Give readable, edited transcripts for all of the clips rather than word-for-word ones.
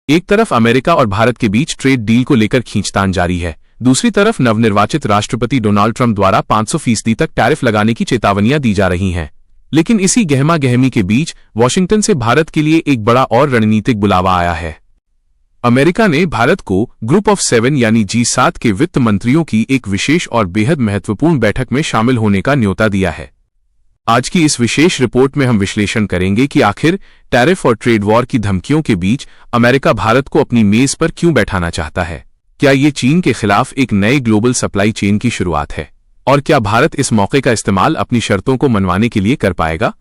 एक तरफ अमेरिका और भारत के बीच ट्रेड डील को लेकर खींचतान जारी है, दूसरी तरफ नवनिर्वाचित राष्ट्रपति डोनाल्ड ट्रंप द्वारा 500% तक टैरिफ लगाने की चेतावनियां दी जा रही हैं। लेकिन इसी गहमा गहमी के बीच वॉशिंगटन से भारत के लिए एक बड़ा और रणनीतिक बुलावा आया है। अमेरिका ने भारत को ग्रुप ऑफ 7 यानी G7 के वित्त मंत्रियों की एक विशेष और बेहद महत्वपूर्ण बैठक में शामिल होने का न्योता दिया है। आज की इस विशेष रिपोर्ट में हम विश्लेषण करेंगे कि आखिर टैरिफ और ट्रेड वॉर की धमकियों के बीच अमेरिका भारत को अपनी मेज पर क्यों बैठाना चाहता है। क्या ये चीन के खिलाफ एक नए ग्लोबल सप्लाई चेन की शुरुआत है, और क्या भारत इस मौके का इस्तेमाल अपनी शर्तों को मनवाने के लिए कर पाएगा।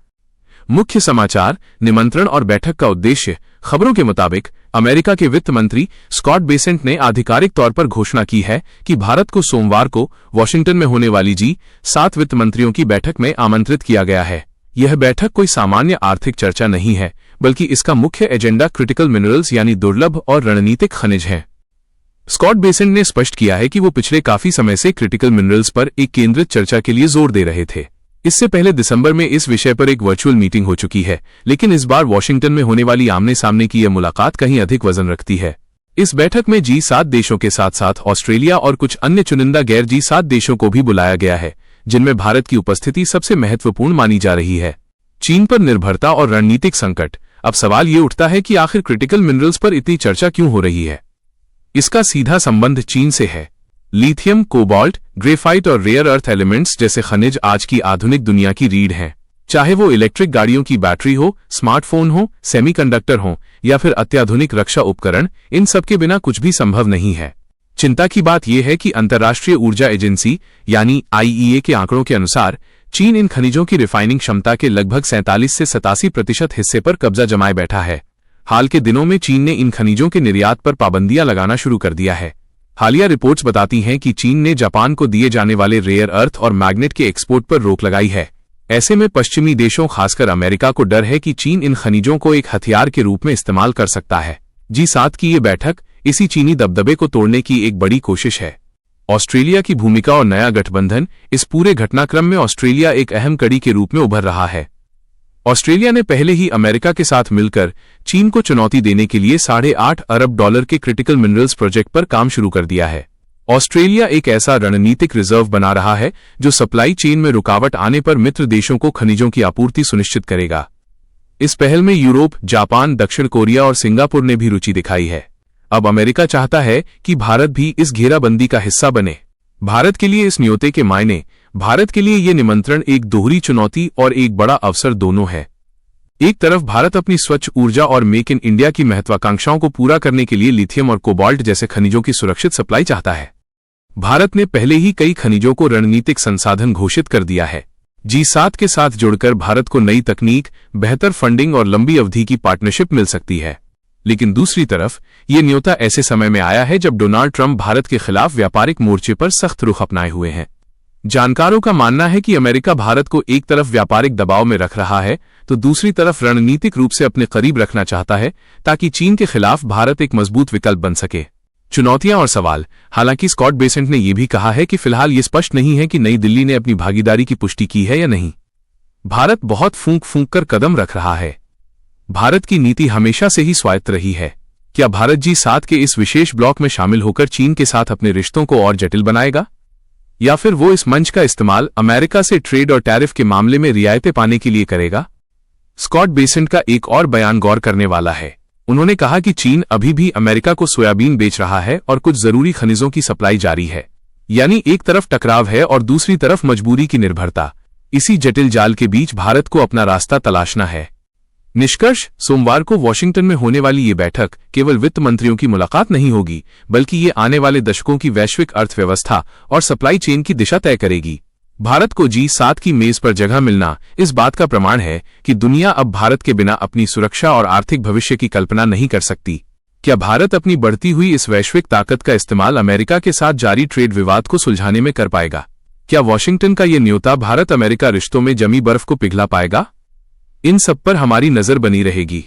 मुख्य समाचार, निमंत्रण और बैठक का उद्देश्य। खबरों के मुताबिक अमेरिका के वित्त मंत्री स्कॉट बेसेंट ने आधिकारिक तौर पर घोषणा की है कि भारत को सोमवार को वॉशिंगटन में होने वाली G7 वित्त मंत्रियों की बैठक में आमंत्रित किया गया है। यह बैठक कोई सामान्य आर्थिक चर्चा नहीं है, बल्कि इसका मुख्य एजेंडा क्रिटिकल मिनरल्स यानी दुर्लभ और रणनीतिक खनिज है। स्कॉट बेसेंट ने स्पष्ट किया है कि वो पिछले काफी समय से क्रिटिकल मिनरल्स पर एक केंद्रित चर्चा के लिए जोर दे रहे थे। इससे पहले दिसंबर में इस विषय पर एक वर्चुअल मीटिंग हो चुकी है, लेकिन इस बार वॉशिंगटन में होने वाली आमने सामने की यह मुलाकात कहीं अधिक वजन रखती है। इस बैठक में G7 देशों के साथ साथ ऑस्ट्रेलिया और कुछ अन्य चुनिंदा गैर G7 देशों को भी बुलाया गया है, जिनमें भारत की उपस्थिति सबसे महत्वपूर्ण मानी जा रही है। चीन पर निर्भरता और रणनीतिक संकट। अब सवाल ये उठता है कि आखिर क्रिटिकल मिनरल्स पर इतनी चर्चा क्यों हो रही है। इसका सीधा संबंध चीन से है। लिथियम, कोबाल्ट, ग्रेफाइट और रेयर अर्थ एलिमेंट्स जैसे खनिज आज की आधुनिक दुनिया की रीढ़ हैं। चाहे वो इलेक्ट्रिक गाड़ियों की बैटरी हो, स्मार्टफोन हो, सेमीकंडक्टर हो या फिर अत्याधुनिक रक्षा उपकरण, इन सब के बिना कुछ भी संभव नहीं है। चिंता की बात यह है कि अंतर्राष्ट्रीय ऊर्जा एजेंसी यानी IEA के आंकड़ों के अनुसार चीन इन खनिजों की रिफाइनिंग क्षमता के लगभग 47 से 87% हिस्से पर कब्जा जमाए बैठा है। हाल के दिनों में चीन ने इन खनिजों के निर्यात पर पाबंदियां लगाना शुरू कर दिया है। हालिया रिपोर्ट्स बताती हैं कि चीन ने जापान को दिए जाने वाले रेयर अर्थ और मैग्नेट के एक्सपोर्ट पर रोक लगाई है। ऐसे में पश्चिमी देशों, खासकर अमेरिका को डर है कि चीन इन खनिजों को एक हथियार के रूप में इस्तेमाल कर सकता है। G7 की ये बैठक इसी चीनी दबदबे को तोड़ने की एक बड़ी कोशिश है। ऑस्ट्रेलिया की भूमिका और नया गठबंधन। इस पूरे घटनाक्रम में ऑस्ट्रेलिया एक अहम कड़ी के रूप में उभर रहा है। ऑस्ट्रेलिया ने पहले ही अमेरिका के साथ मिलकर चीन को चुनौती देने के लिए $8.5 अरब के क्रिटिकल मिनरल्स प्रोजेक्ट पर काम शुरू कर दिया है। ऑस्ट्रेलिया एक ऐसा रणनीतिक रिजर्व बना रहा है जो सप्लाई चेन में रुकावट आने पर मित्र देशों को खनिजों की आपूर्ति सुनिश्चित करेगा। इस पहल में यूरोप, जापान, दक्षिण कोरिया और सिंगापुर ने भी रुचि दिखाई है। अब अमेरिका चाहता है कि भारत भी इस घेराबंदी का हिस्सा बने। भारत के लिए इस न्योते के मायने, भारत के लिए ये निमंत्रण एक दोहरी चुनौती और एक बड़ा अवसर दोनों है। एक तरफ भारत अपनी स्वच्छ ऊर्जा और मेक इन इंडिया की महत्वाकांक्षाओं को पूरा करने के लिए लिथियम और कोबाल्ट जैसे खनिजों की सुरक्षित सप्लाई चाहता है। भारत ने पहले ही कई खनिजों को रणनीतिक संसाधन घोषित कर दिया है। G7 के साथ जुड़कर भारत को नई तकनीक, बेहतर फंडिंग और लंबी अवधि की पार्टनरशिप मिल सकती है। लेकिन दूसरी तरफ ये न्योता ऐसे समय में आया है जब डोनाल्ड ट्रंप भारत के खिलाफ व्यापारिक मोर्चे पर सख्त रुख अपनाए हुए हैं। जानकारों का मानना है कि अमेरिका भारत को एक तरफ व्यापारिक दबाव में रख रहा है तो दूसरी तरफ रणनीतिक रूप से अपने करीब रखना चाहता है, ताकि चीन के खिलाफ भारत एक मजबूत विकल्प बन सके। चुनौतियां और सवाल। हालांकि स्कॉट बेसेंट ने यह भी कहा है कि फिलहाल ये स्पष्ट नहीं है कि नई दिल्ली ने अपनी भागीदारी की पुष्टि की है या नहीं। भारत बहुत फूंक फूंक कर कदम रख रहा है। भारत की नीति हमेशा से ही स्वायत्त रही है। क्या भारत G7 के इस विशेष ब्लॉक में शामिल होकर चीन के साथ अपने रिश्तों को और जटिल बनाएगा, या फिर वो इस मंच का इस्तेमाल अमेरिका से ट्रेड और टैरिफ के मामले में रियायतें पाने के लिए करेगा। स्कॉट बेसेंट का एक और बयान गौर करने वाला है। उन्होंने कहा कि चीन अभी भी अमेरिका को सोयाबीन बेच रहा है और कुछ जरूरी खनिजों की सप्लाई जारी है। यानी एक तरफ टकराव है और दूसरी तरफ मजबूरी की निर्भरता। इसी जटिल जाल के बीच भारत को अपना रास्ता तलाशना है। निष्कर्ष, सोमवार को वॉशिंगटन में होने वाली ये बैठक केवल वित्त मंत्रियों की मुलाकात नहीं होगी, बल्कि ये आने वाले दशकों की वैश्विक अर्थव्यवस्था और सप्लाई चेन की दिशा तय करेगी। भारत को G7 की मेज पर जगह मिलना इस बात का प्रमाण है कि दुनिया अब भारत के बिना अपनी सुरक्षा और आर्थिक भविष्य की कल्पना नहीं कर सकती। क्या भारत अपनी बढ़ती हुई इस वैश्विक ताकत का इस्तेमाल अमेरिका के साथ जारी ट्रेड विवाद को सुलझाने में कर पाएगा? क्या वॉशिंगटन का ये न्योता भारत अमेरिका रिश्तों में जमी बर्फ को पिघला पाएगा? इन सब पर हमारी नजर बनी रहेगी।